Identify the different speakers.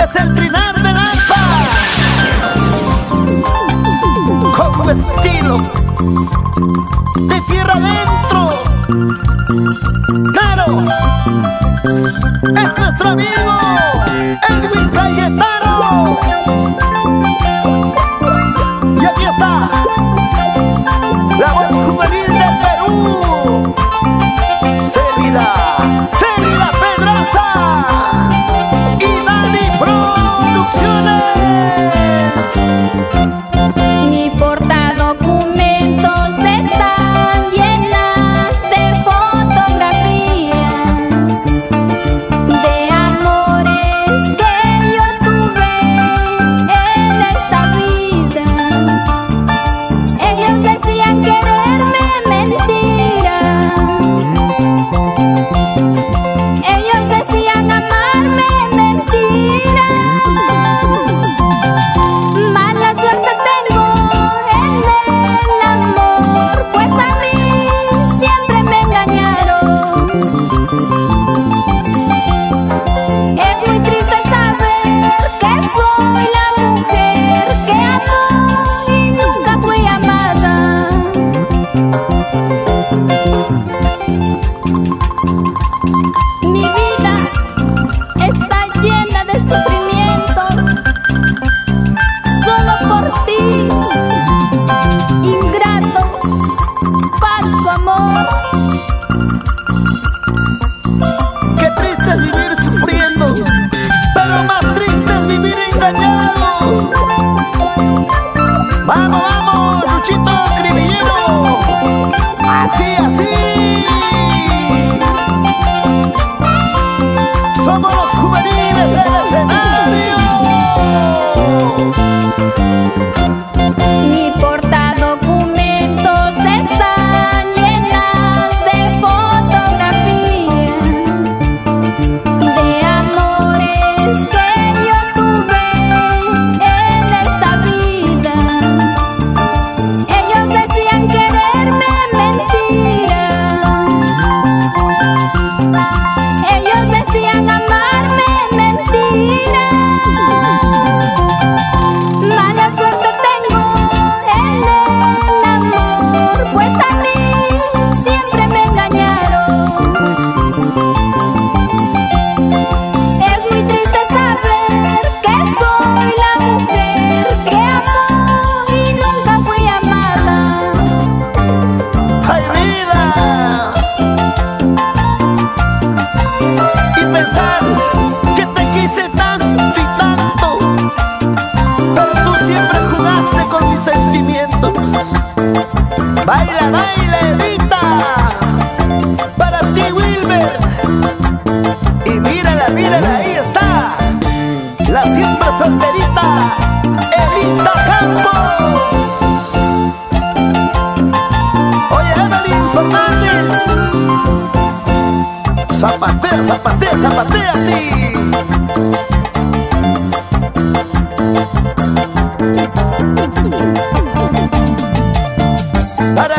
Speaker 1: Es el trinar del arpa con un estilo de tierra adentro. Claro, es nuestro amigo Edwin Cayetano. Y aquí está la voz juvenil del Perú, Célida Pedraza y Dani Producciones.
Speaker 2: Mi portadocumentos están llenas de fotografías de amores que yo tuve en esta vida. Ellos decían quererme, mentira. Ellos decían amarme, mentira. Mala suerte tengo en el amor, pues a mí siempre me engañaron. Es muy triste saber que soy la mujer que amó y nunca fui amada. Mi vida está llena de sufrimientos solo por ti, ingrato, falso amor.
Speaker 1: Qué triste es vivir sufriendo, pero más triste es vivir engañado. Vamos, vamos, Luchito Cribillero. Así, así. Somos los juveniles del escenario.
Speaker 2: Mi portadocumentos están llenas de fotografías de amores que yo tuve en esta vida. Ellos decían quererme, mentira. Ellos decían amarme, mentira. Mala suerte tengo en el amor, pues a mí siempre me engañaron. Es muy triste saber que soy la mujer que amó y nunca fui amada.
Speaker 1: ¡Ay, vida! Y pensar que te quise tanto y tanto, pero tú siempre jugaste con mis sentimientos. Baila, baila, Edita, para ti, Wilber. Y mírala, mírala, ahí está, la siempre solterita, Edita Campos. Oye, Evelyn Fernández, zapatea, zapatea, zapatea, sí. Para